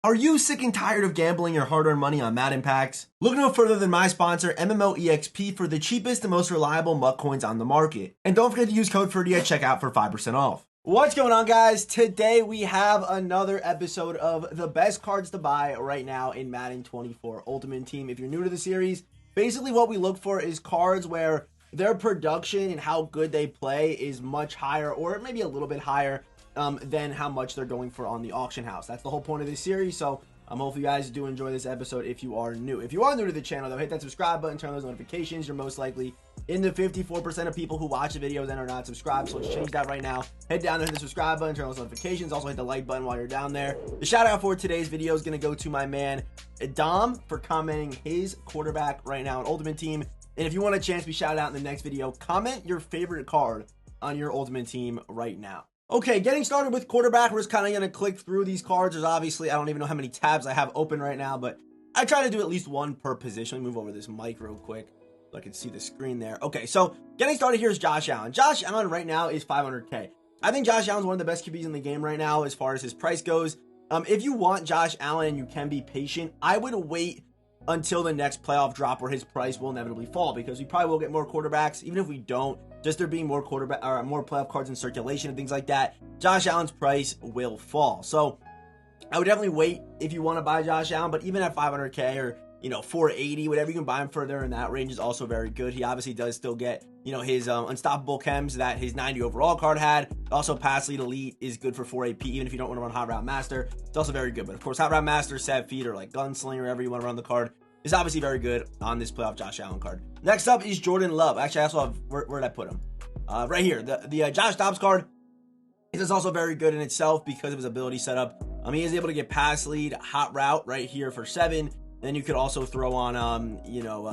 Are you sick and tired of gambling your hard-earned money on Madden packs? Look no further than my sponsor, MMOEXP, for the cheapest and most reliable MUT coins on the market. And don't forget to use code Ferdy at checkout for 5% off. What's going on, guys? Today we have another episode of the best cards to buy right now in Madden 24 Ultimate Team. If you're new to the series, basically what we look for is cards where their production and how good they play is much higher, or maybe a little bit higher, than how much they're going for on the auction house. That's the whole point of this series, so hopefully you guys do enjoy this episode if you are new. If you are new to the channel, though, hit that subscribe button, turn on those notifications. You're most likely in the 54% of people who watch the videos and are not subscribed, so let's change that right now. Head down there, hit the subscribe button, turn on those notifications. Also hit the like button while you're down there. The shout out for today's video is going to go to my man Dom for commenting his quarterback right now on Ultimate Team. And if you want a chance to be shouted out in the next video, comment your favorite card on your Ultimate Team right now. Okay, getting started with quarterback, we're just kind of going to click through these cards. There's obviously, I don't even know how many tabs I have open right now, but I try to do at least one per position. Let me move over this mic real quick so I can see the screen there. Okay, so getting started here is Josh Allen. Josh Allen right now is 500K. I think Josh Allen's one of the best QBs in the game right now as far as his price goes. If you want Josh Allen and you can be patient, I would wait until the next playoff drop where his price will inevitably fall, because we probably will get more quarterbacks. Even if we don't, just there being more quarterback or more playoff cards in circulation and things like that, Josh Allen's price will fall. So I would definitely wait if you want to buy Josh Allen, but even at 500K or 480, whatever you can buy him for there in that range is also very good. He obviously does still get his unstoppable chems that his 90 overall card had. Also, pass lead elite is good for 4 AP, even if you don't want to run hot route master. It's also very good. But of course, hot route master, set feet, or like gunslinger, wherever you want to run the card, is obviously very good on this playoff Josh Allen card. Next up is Jordan Love. Actually, I also have, where did I put him? Right here, the Josh Dobbs card. It is also very good in itself because of his ability setup. He is able to get pass lead, hot route right here for 7. Then you could also throw on,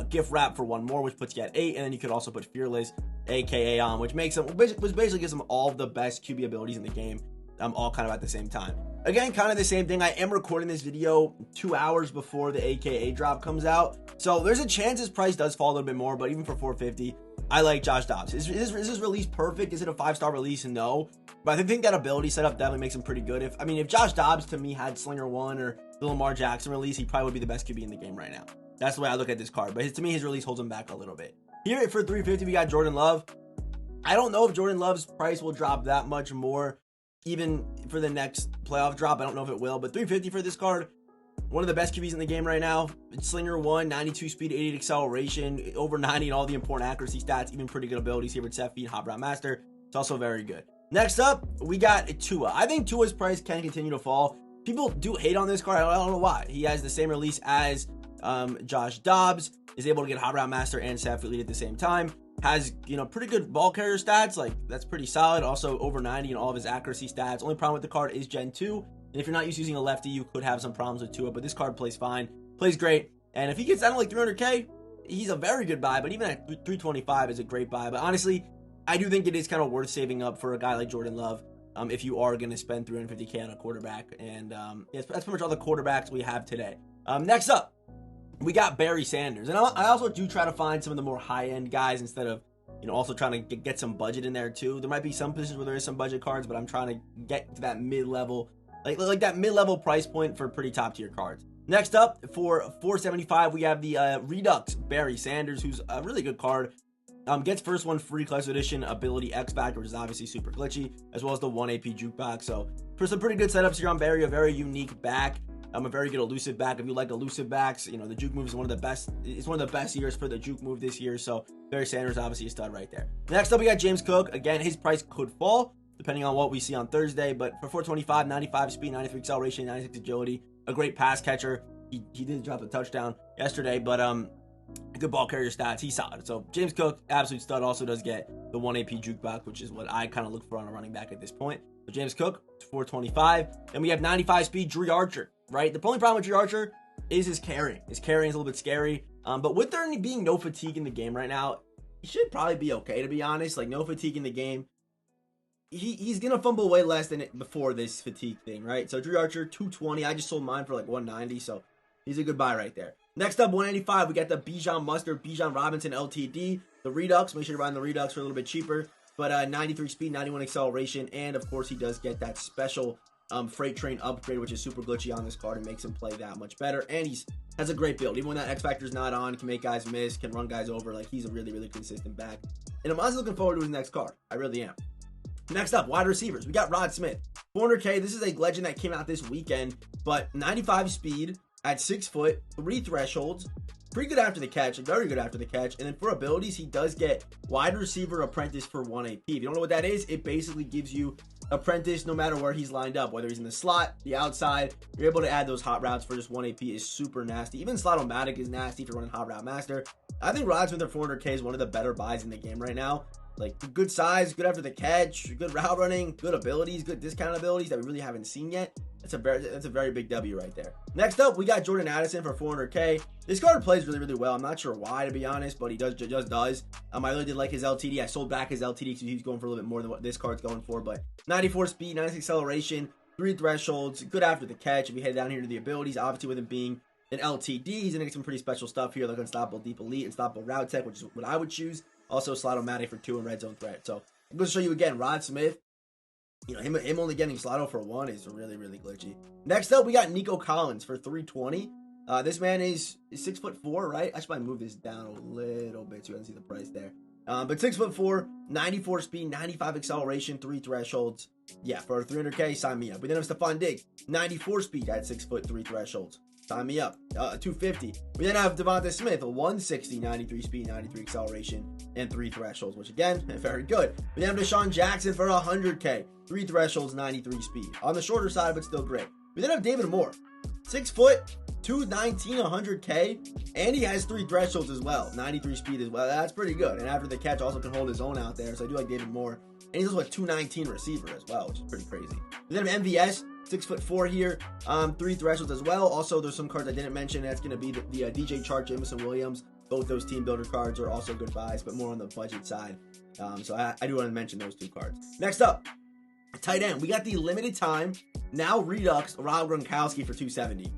gift wrap for 1 more, which puts you at 8. And then you could also put fearless, aka on, which basically gives him all the best QB abilities in the game, all kind of at the same time. Again, kind of the same thing. I am recording this video 2 hours before the AKA drop comes out, so there's a chance his price does fall a little bit more. But even for 450, I like Josh Dobbs. Is his release perfect? Is it a 5-star release? No, but I think that ability setup definitely makes him pretty good. If Josh Dobbs to me had Slinger 1 or the Lamar Jackson release, he probably would be the best QB in the game right now. That's the way I look at this card. But to me, his release holds him back a little bit. Here for 350, we got Jordan Love. I don't know if Jordan Love's price will drop that much more, even for the next playoff drop. I don't know if it will, but 350 for this card, one of the best QBs in the game right now. It's Slinger 1, 92 speed, 88 acceleration, over 90 in all the important accuracy stats, even pretty good abilities here with set feet, hot route master. It's also very good. Next up, we got Tua. I think Tua's price can continue to fall. People do hate on this card. I don't know why. He has the same release as Josh Dobbs, is able to get hot route master and set feet lead at the same time. Has, pretty good ball carrier stats. Like, that's pretty solid. Also over 90 in all of his accuracy stats. Only problem with the card is Gen 2. And if you're not used to using a lefty, you could have some problems with Tua, but this card plays fine, plays great. And if he gets down to like 300K, he's a very good buy, but even at 325 is a great buy. But honestly, I do think it is kind of worth saving up for a guy like Jordan Love, if you are going to spend 350K on a quarterback. And that's pretty much all the quarterbacks we have today. Next up, we got Barry Sanders. And I also do try to find some of the more high-end guys instead of, also trying to get some budget in there too. There might be some positions where there is some budget cards, but I'm trying to get to that mid-level, like that mid-level price point for pretty top-tier cards. Next up, for 475, we have the Redux Barry Sanders, who's a really good card. Gets first one free collector's edition ability X Factor, which is obviously super glitchy, as well as the 1 AP jukebox. So for some pretty good setups here on Barry, a very unique back. A very good elusive back. If you like elusive backs, the juke move is one of the best. It's one of the best years for the juke move this year. So Barry Sanders obviously a stud right there. Next up, we got James Cook. Again, his price could fall depending on what we see on Thursday. But for 425, 95 speed, 93 acceleration, 96 agility, a great pass catcher. He did drop a touchdown yesterday, but good ball carrier stats. He's solid. So James Cook, absolute stud. Also does get the 1 AP jukebox, which is what I kind of look for on a running back at this point. So James Cook, 425. Then we have 95 speed Drew Archer. Right, the only problem with Drew Archer is his carrying. His carrying is a little bit scary. But with there being no fatigue in the game right now, he should probably be okay, to be honest. Like, no fatigue in the game. He's gonna fumble way less than it before this fatigue thing, right? So Drew Archer, 220. I just sold mine for like 190, so he's a good buy right there. Next up, 185, we got the Bijan Mustard, Bijan Robinson LTD. The Redux, make sure you're buying the Redux for a little bit cheaper. But 93 speed, 91 acceleration, and of course he does get that special freight train upgrade, which is super glitchy on this card and makes him play that much better. And he's has a great build. Even when that X Factor's not on, can make guys miss, can run guys over. Like, he's a really, really consistent back. And I'm honestly looking forward to his next card. I really am. Next up, wide receivers. We got Rod Smith. 400K. This is a legend that came out this weekend, but 95 speed at 6 foot, 3 thresholds. Pretty good after the catch, very good after the catch. And then for abilities, he does get wide receiver apprentice for 1 AP. If you don't know what that is, it basically gives you apprentice no matter where he's lined up, whether he's in the slot, the outside. You're able to add those hot routes for just 1 AP is super nasty. Even Slot-O-Matic is nasty if you're running Hot Route Master. I think Rod Smith at 400K is one of the better buys in the game right now. Like, good size, good after the catch, good route running, good abilities, good discount abilities that we really haven't seen yet. That's a very big W right there. Next up, we got Jordan Addison for 400K. This card plays really, really well. I'm not sure why, to be honest, but he just does. I really did like his LTD. I sold back his LTD because he's going for a little bit more than what this card's going for. But 94 speed, 96 acceleration, 3 thresholds, good after the catch. If we head down here to the abilities, obviously with him being an LTD, he's gonna get some pretty special stuff here, like Unstoppable Deep Elite, Unstoppable Route Tech, which is what I would choose. Also, Slot-O-Matic for 2 and red zone threat. So I'm going to show you again, Rod Smith. You know, him only getting Slotto for 1 is really, really glitchy. Next up, we got Nico Collins for 320. This man is 6'4", right? I should probably move this down a little bit so you can see the price there. But 6'4", 94 speed, 95 acceleration, 3 thresholds. Yeah, for 300K, sign me up. We then have Stephon Diggs, 94 speed at 6 foot, 3 thresholds. Sign me up. 250. We then have Devonta Smith, 160, 93 speed, 93 acceleration, and 3 thresholds, which again, very good. We then have Deshaun Jackson for 100K, 3 thresholds, 93 speed. On the shorter side, but still great. We then have David Moore, 6 foot, 219, 100K, and he has 3 thresholds as well, 93 speed as well. That's pretty good. And after the catch, also can hold his own out there. So I do like David Moore. And he's also a 219 receiver as well, which is pretty crazy. We then have MVS. 6'4" here, 3 thresholds as well. Also, there's some cards I didn't mention. That's going to be the DJ Chark, Jameson Williams. Both those team builder cards are also good buys, but more on the budget side. So I do want to mention those 2 cards. Next up, tight end. We got the limited time, now Redux, Rob Gronkowski for 270.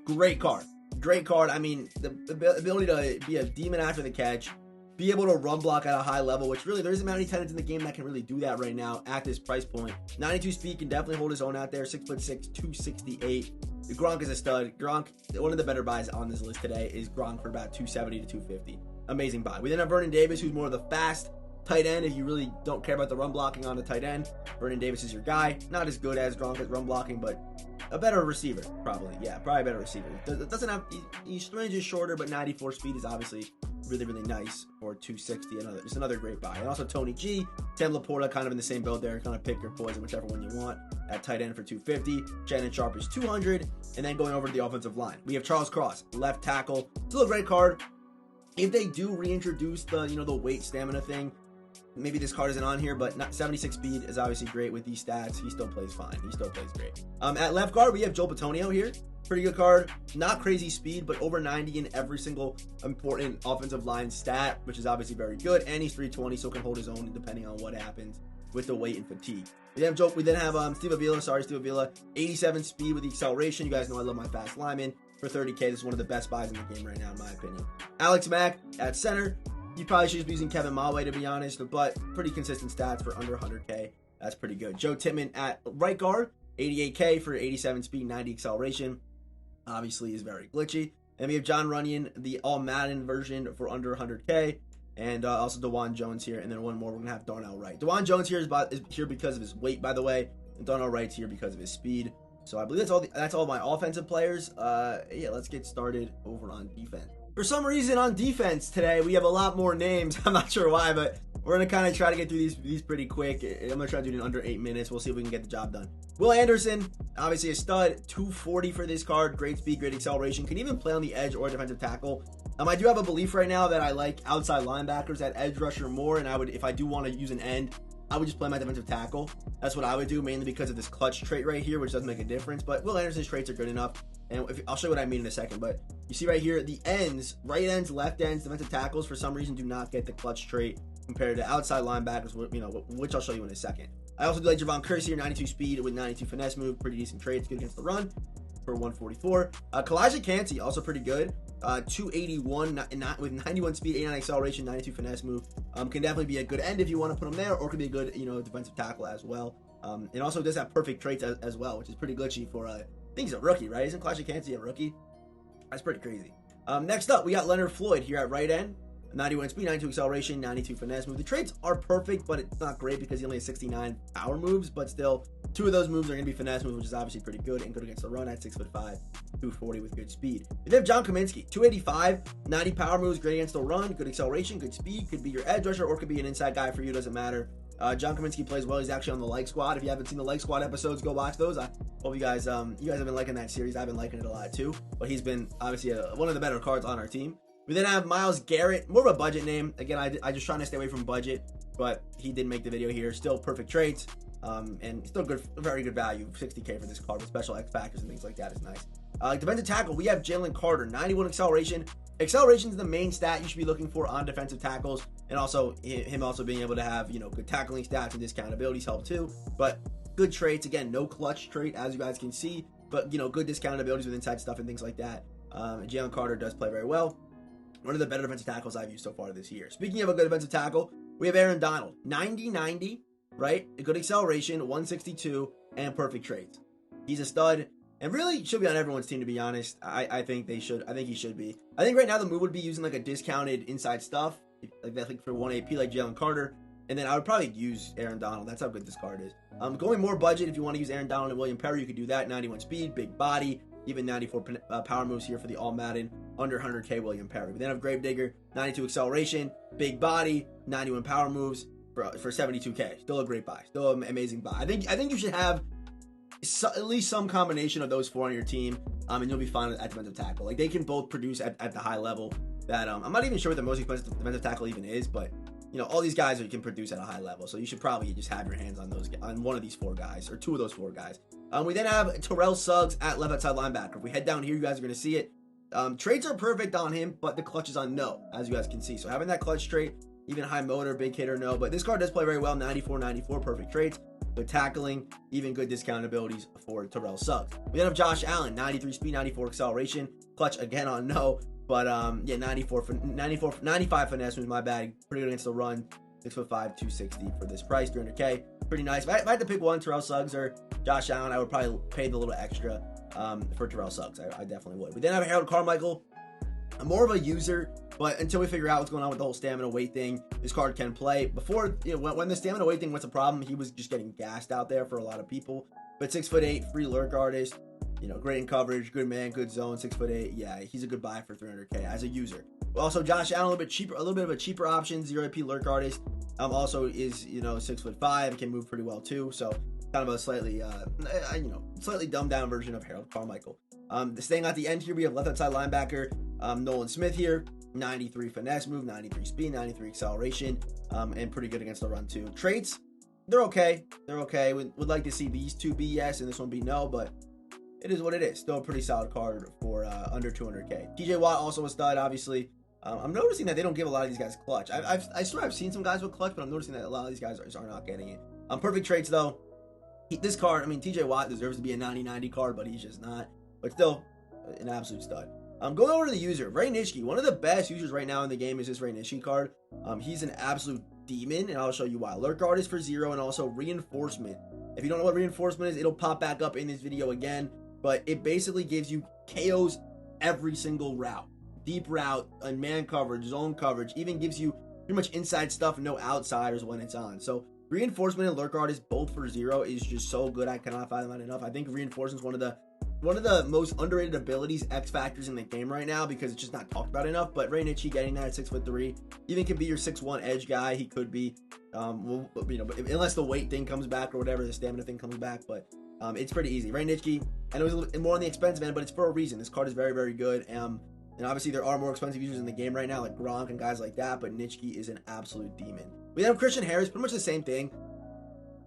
Great card. Great card. I mean, the ability to be a demon after the catch, be able to run block at a high level, which really, there isn't many tight ends in the game that can really do that right now at this price point. 92 speed, can definitely hold his own out there. 6'6", 268. Gronk is a stud. Gronk, one of the better buys on this list today is Gronk for about 270 to 250. Amazing buy. We then have Vernon Davis, who's more of the fast tight end. If you really don't care about the run blocking on the tight end, Vernon Davis is your guy. Not as good as Gronk at run blocking, but a better receiver, probably. Yeah, probably a better receiver. Doesn't have, his range is shorter, but 94 speed is obviously really, really nice for 260. Just another great buy. And also Tony G, Sam Laporta, kind of in the same build there. Kind of pick your poison, whichever one you want. At tight end for 250. Shannon Sharp is 200. And then going over to the offensive line, we have Charles Cross, left tackle. Still a great card. If they do reintroduce the, the weight stamina thing, maybe this card isn't on here, but 76 speed is obviously great with these stats. He still plays fine. He still plays great. At left guard, we have Joe Bitonio here. Pretty good card. Not crazy speed, but over 90 in every single important offensive line stat, which is obviously very good. And he's 320, so can hold his own depending on what happens with the weight and fatigue. We then have Steve Avila, 87 speed with the acceleration. You guys know I love my fast lineman. For 30K, this is one of the best buys in the game right now, in my opinion. Alex Mack at center. You probably should be using Kevin Mawae, to be honest, but pretty consistent stats for under 100K. That's pretty good. Joe Tippmann at right guard, 88K for 87 speed, 90 acceleration. Obviously is very glitchy. And we have John Runyon, the all Madden version for under 100K. And also DeJuan Jones here. And then one more, we're going to have Darnell Wright. DeJuan Jones here is here because of his weight, by the way. And Darnell Wright's here because of his speed. So I believe that's all my offensive players. Yeah, let's get started over on defense. For some reason on defense today, we have a lot more names. I'm not sure why, but we're going to kind of try to get through these pretty quick. I'm going to try to do it in under 8 minutes. We'll see if we can get the job done. Will Anderson, obviously a stud, 240 for this card. Great speed, great acceleration. Can even play on the edge or defensive tackle. I do have a belief right now that I like outside linebackers at edge rusher more, and if I do want to use an end, I would just play my defensive tackle. That's what I would do, mainly because of this clutch trait right here, which doesn't make a difference. But Will Anderson's traits are good enough, and I'll show you what I mean in a second. But you see right here, the ends, right ends, left ends, defensive tackles, for some reason do not get the clutch trait compared to outside linebackers, which I'll show you in a second. I also do like Javon Curse here, 92 speed with 92 finesse move, pretty decent traits, good against the run for 144. Kalijah Kancey, also pretty good. 281 with 91 speed, 89 acceleration, 92 finesse move. Can definitely be a good end if you want to put him there, or could be a good, defensive tackle as well. And also does have perfect traits as well, which is pretty glitchy for, I think he's a rookie, right? Isn't Clash of Kansas a rookie? That's pretty crazy. Next up, we got Leonard Floyd here at right end. 91 speed, 92 acceleration, 92 finesse move. The traits are perfect, but it's not great because he only has 69 power moves, but still, 2 of those moves are going to be finesse moves, which is obviously pretty good and good against the run at 6'5", 240 with good speed. We have John Kaminsky, 285, 90 power moves, great against the run, good acceleration, good speed, could be your edge rusher or could be an inside guy for you, doesn't matter. John Kaminsky plays well. He's actually on the Like Squad. If you haven't seen the Like Squad episodes, go watch those. I hope you guys have been liking that series. I've been liking it a lot too, but he's been obviously one of the better cards on our team. We then have Myles Garrett, more of a budget name. Again, I just trying to stay away from budget, but he did make the video here. Still perfect traits, and still good, very good value. 60K for this card with special X factors and things like that is nice. Defensive tackle, we have Jalen Carter, 91 acceleration. Acceleration is the main stat you should be looking for on defensive tackles, and also him also being able to have good tackling stats and discount abilities help too. But good traits, again, no clutch trait as you guys can see, but good discount abilities with inside stuff and things like that. Jalen Carter does play very well. One of the better defensive tackles I've used so far this year. Speaking of a good defensive tackle, we have Aaron Donald, 90-90, right? A good acceleration, 162, and perfect traits. He's a stud. And really should be on everyone's team, to be honest. I think they should. I think he should be. I think right now the move would be using like a discounted inside stuff, like that, like for 1 AP, like Jalen Carter. And then I would probably use Aaron Donald. That's how good this card is. Going more budget, if you want to use Aaron Donald and William Perry, you could do that. 91 speed, big body, even 94 power moves here for the All Madden, under 100K William Perry. We then have Gravedigger, 92 acceleration, big body, 91 power moves for 72K. Still a great buy. Still an amazing buy. I think you should have at least some combination of those 4 on your team, and you'll be fine at defensive tackle. Like, they can both produce at the high level that I'm not even sure what the most expensive defensive tackle even is, but all these guys can produce at a high level, so you should probably just have your hands on one of these 4 guys or 2 of those 4 guys. We then have Terrell Suggs at left outside linebacker. If we head down here, you guys are going to see it. Traits are perfect on him, but the clutch is on no, as you guys can see. So having that clutch trait, even high motor, big hitter, no. But this card does play very well. 94, perfect traits. Good tackling, even good discount abilities for Terrell Suggs. We then have Josh Allen, 93 speed, 94 acceleration. Clutch again on no, but 95 finesse was my bad. Pretty good against the run. 6'5", 260 for this price, 300K. Pretty nice. If I had to pick one, Terrell Suggs or Josh Allen, I would probably pay the little extra for Terrell Suggs. I definitely would. We then have Harold Carmichael. I'm more of a user, but until we figure out what's going on with the whole stamina weight thing, this card can play. Before, when the stamina weight thing was a problem, he was just getting gassed out there for a lot of people. But 6'8", free lurk artist, great in coverage, good man, good zone, 6'8". Yeah, he's a good buy for 300K as a user. Also, Josh Allen, a little bit of a cheaper option, 0 AP lurk artist. Also is 6'5", can move pretty well too. So kind of a slightly dumbed down version of Harold Carmichael. Staying at the end here, we have left outside linebacker Nolan Smith here, 93 finesse move, 93 speed, 93 acceleration, and pretty good against the run too. Traits, they're okay. Would like to see these 2 be yes and this one be no, but it is what it is. Still a pretty solid card for under 200K. TJ Watt also a stud, obviously. I'm noticing that they don't give a lot of these guys clutch. I swear I've seen some guys with clutch, but I'm noticing that a lot of these guys are not getting it. Perfect traits though. This card, TJ Watt deserves to be a 90-90 card, but he's just not. But still, an absolute stud. Going over to the user, Ray Nitschke. One of the best users right now in the game is this Ray Nitschke card. He's an absolute demon, and I'll show you why. Lurk guard is for 0, and also reinforcement. If you don't know what reinforcement is, it'll pop back up in this video again. But it basically gives you KOs every single route. Deep route, and man coverage, zone coverage, even gives you pretty much inside stuff, no outsiders when it's on. So reinforcement and lurk guard is both for 0 is just so good. I cannot find them out enough. I think reinforcement is one of the most underrated abilities, X factors in the game right now, because it's just not talked about enough. But Ray Nitschke getting that at 6'3", even could be your 6'1" edge guy. He could be, unless the weight thing comes back or whatever, the stamina thing comes back. But it's pretty easy. Ray Nitschke, and it was a little more on the expensive end, but it's for a reason. This card is very, very good. And obviously there are more expensive users in the game right now, like Gronk and guys like that, but Nitschke is an absolute demon. We have Christian Harris, pretty much the same thing.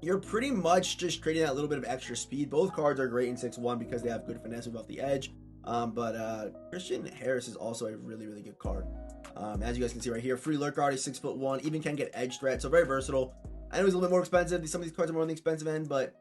You're pretty much just creating that little bit of extra speed. Both cards are great in 6'1" because they have good finesse off the edge. But Christian Harris is also a really, really good card. As you guys can see right here, free lurk guard is 6'1", even can get edge threat, so very versatile. I know he's a little bit more expensive. Some of these cards are more on the expensive end, but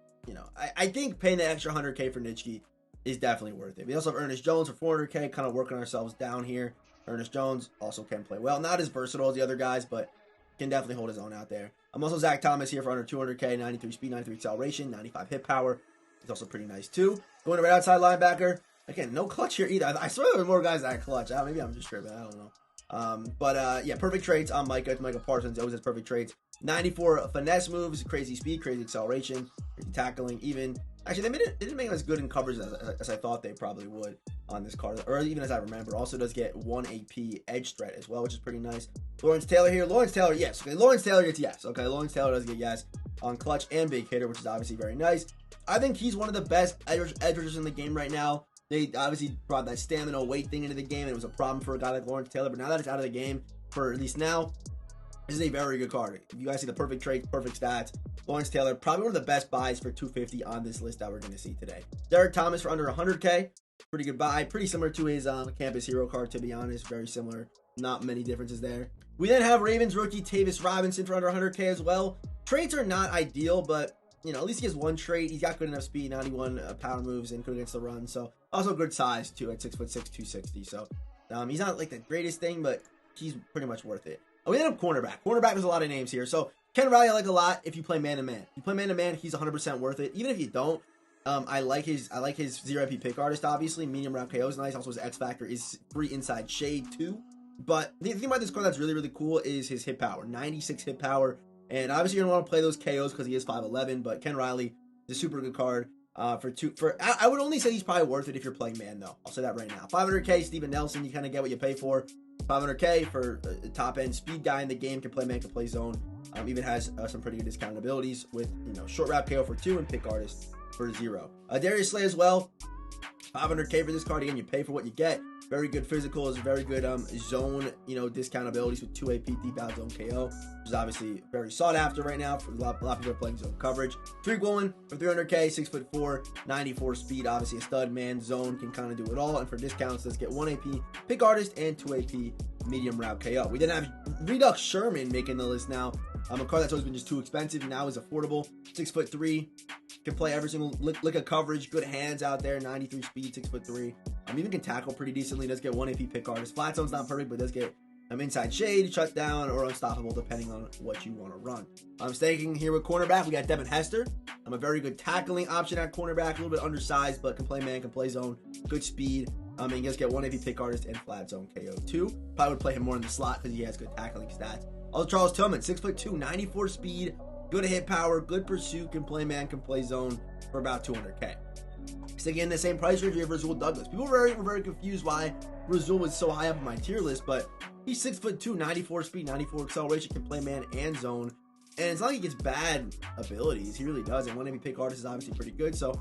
I think paying the extra 100K for Nitschke is definitely worth it. We also have Ernest Jones for 400K, kind of working ourselves down here. Ernest Jones also can play well. Not as versatile as the other guys, but can definitely hold his own out there. I'm also Zach Thomas here for under 200K, 93 speed, 93 acceleration, 95 hit power. He's also pretty nice too. Going to right outside linebacker. Again, no clutch here either. I swear there were more guys that clutch. Maybe I'm just tripping. I don't know. Yeah, perfect traits on Micah. It's Micah Parsons. Always has perfect traits. 94 finesse moves, crazy speed, crazy acceleration, crazy tackling. Even actually, they didn't make him as good in coverage as I thought they probably would on this card, or even as I remember. Also does get 1 AP edge threat as well, which is pretty nice. Lawrence Taylor here. Lawrence Taylor, yes. Okay, Lawrence Taylor gets yes. Okay, Lawrence Taylor does get yes on clutch and big hitter, which is obviously very nice. I think he's one of the best edge rushers in the game right now. They obviously brought that stamina weight thing into the game, and it was a problem for a guy like Lawrence Taylor. But now that it's out of the game, for at least now, this is a very good card. If you guys see the perfect traits, perfect stats, Lawrence Taylor, probably one of the best buys for 250 on this list that we're going to see today. Derek Thomas for under 100K. Pretty good buy. Pretty similar to his Campus Hero card, to be honest. Very similar. Not many differences there. We then have Ravens rookie Tavis Robinson for under 100K as well. Traits are not ideal, but you know, at least he has one trait. He's got good enough speed, 91 power moves, and good against the run. So also good size too at 6'6", 260. So he's not like the greatest thing, but he's pretty much worth it. We then have cornerback. Cornerback, there's a lot of names here. So Ken Riley I like a lot if you play man-to-man. If you play man-to-man, he's 100% worth it. Even if you don't, I like his 0 AP pick artist, obviously. Medium route KO is nice. Also his X Factor is free inside shade too. But the thing about this card that's really, really cool is his hit power. 96 hit power. And obviously you're going to want to play those KOs because he is 5'11", but Ken Riley is a super good card. I would only say he's probably worth it if you're playing man, though. I'll say that right now. 500K, Steven Nelson, you kind of get what you pay for. 500K for a top-end speed guy in the game, can play man, can play zone. Even has some pretty good discounted abilities with, short route KO for 2 and pick artist for 0. Darius Slay as well. 500K for this card. Again, you pay for what you get. Very good physicals, very good zone, discount abilities with 2 AP deep out zone KO, which is obviously very sought after right now for a lot of people are playing zone coverage. Tariq Woolen for 300K, 6'4", 94 speed, obviously a stud man, zone, can kind of do it all. And for discounts, let's get 1 AP pick artist and 2 AP medium route KO. We then have Redux Sherman making the list now. A card that's always been just too expensive, now is affordable. 6'3", can play every single lick of coverage, good hands out there, 93 speed, 6'3". Even can tackle pretty decently, does get 1 AP pick artist. Flat zone's not perfect, but does get inside shade, shut down, or unstoppable, depending on what you want to run. I'm staying here with cornerback. We got Devin Hester. I'm a very good tackling option at cornerback, a little bit undersized, but can play man, can play zone, good speed. And he does get 1 AP pick artist and flat zone KO too. Probably would play him more in the slot because he has good tackling stats. Also Charles Tillman, 6'2", 94 speed, good hit power, good pursuit, can play man, can play zone for about 200K. Sticking in the same price range, we have Rasul Douglas. People were very confused why Rasul was so high up on my tier list, but he's 6'2", 94 speed, 94 acceleration, can play man and zone. And it's not like he gets bad abilities. He really does. And 1 AP pick artist is obviously pretty good. So,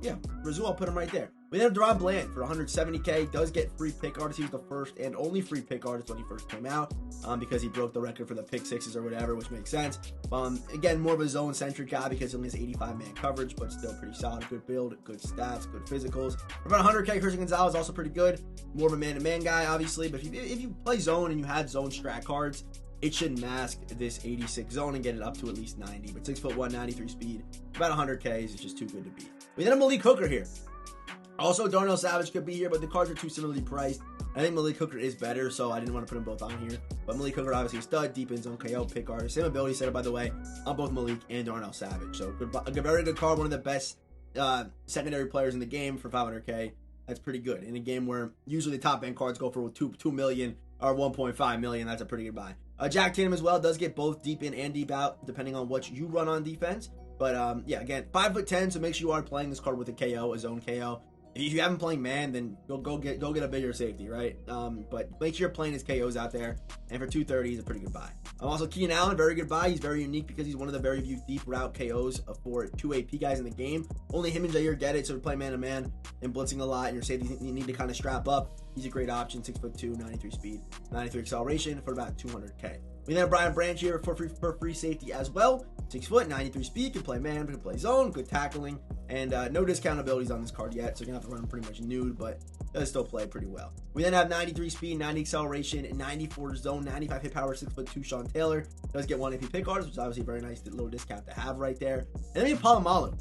yeah, Rasul, I'll put him right there. We then have Deron Bland for 170K. Does get free pick artist. He was the first and only free pick artist when he first came out because he broke the record for the pick sixes or whatever, which makes sense. Again, more of a zone-centric guy because he only has 85-man coverage, but still pretty solid. Good build, good stats, good physicals. For about 100K, Christian Gonzalez also pretty good. More of a man-to-man guy, obviously. But if you play zone and you have zone strat cards, it should mask this 86 zone and get it up to at least 90. But 6'1", 93 speed, about 100K is just too good to beat. We then have Malik Hooker here. Also, Darnell Savage could be here, but the cards are too similarly priced. I think Malik Hooker is better, so I didn't want to put them both on here. But Malik Hooker, obviously a stud, deep in zone KO, pick artist. Same ability setup, by the way, on both Malik and Darnell Savage. So, a very good card, one of the best secondary players in the game for 500K. That's pretty good. In a game where usually the top end cards go for 2 million or 1.5 million, that's a pretty good buy. Jack Tatum as well does get both deep in and deep out, depending on what you run on defense. But yeah, again, 5'10", so make sure you are playing this card with a KO, a zone KO. If you haven't playing man, then go get a bigger safety, right? But make sure you're playing his KOs out there. And for 230, he's a pretty good buy. Also, Keenan Allen, very good buy. He's very unique because he's one of the very few deep route KOs for 2 AP guys in the game. Only him and Jair get it, so if you play man-to-man and blitzing a lot and your safety you need to kind of strap up, he's a great option. 6'2", 93 speed, 93 acceleration for about 200K. We then have Brian Branch here for free safety as well. 6 foot, 93 speed, can play man, can play zone, good tackling, and no discount abilities on this card yet, so you're going to have to run pretty much nude, but does still play pretty well. We then have 93 speed, 90 acceleration, 94 zone, 95 hit power, 6'2", Sean Taylor. Does get 1 AP pick artist, which is obviously a very nice little discount to have right there. And then we have Palomalu.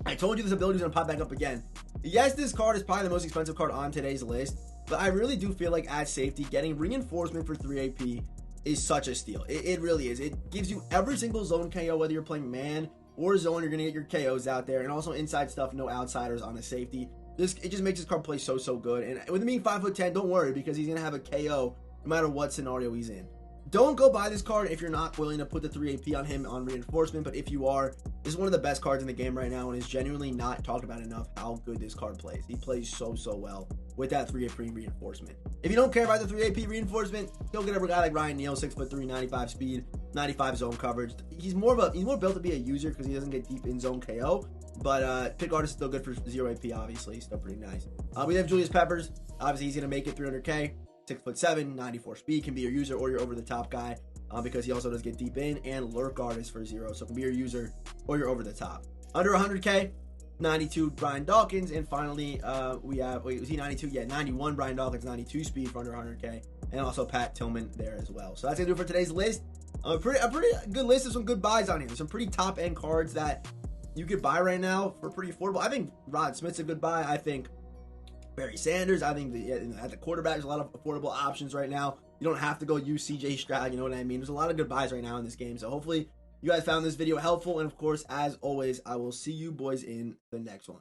I told you this ability is going to pop back up again. Yes, this card is probably the most expensive card on today's list, but I really do feel like at safety, getting reinforcement for 3 AP is such a steal. It really is. It gives you every single zone KO, whether you're playing man or zone. You're going to get your KOs out there, and also inside stuff, no outsiders on a safety. It just makes this card play so good. And with him being 5'10", don't worry, because he's going to have a KO no matter what scenario he's in. Don't go buy this card if you're not willing to put the 3 AP on him on reinforcement, but if you are, this is one of the best cards in the game right now, and is genuinely not talked about enough how good this card plays. He plays so well with that 3 AP reinforcement. If you don't care about the 3 AP reinforcement, go get a guy like Ryan Neal, 6'3", 95 speed, 95 zone coverage. He's more built to be a user because he doesn't get deep in zone KO. But pick artist is still good for 0 AP, obviously. Still pretty nice. We have Julius Peppers. Obviously, he's going to make it 300K. 6'7", 94 speed, can be your user or your over-the-top guy because he also does get deep in, and lurk artist for 0, so can be your user or your over-the-top. Under 100K, 92 Brian Dawkins, and finally we have, was he 92? Yeah, 91 Brian Dawkins, 92 speed for under 100K, and also Pat Tillman there as well. So that's going to do it for today's list. A pretty good list of some good buys on here. Some pretty top-end cards that you could buy right now for pretty affordable. I think Rod Smith's a good buy. I think Barry Sanders, I think at the quarterback, there's a lot of affordable options right now. You don't have to go use CJ Stroud, you know what I mean? There's a lot of good buys right now in this game. So hopefully you guys found this video helpful. And of course, as always, I will see you boys in the next one.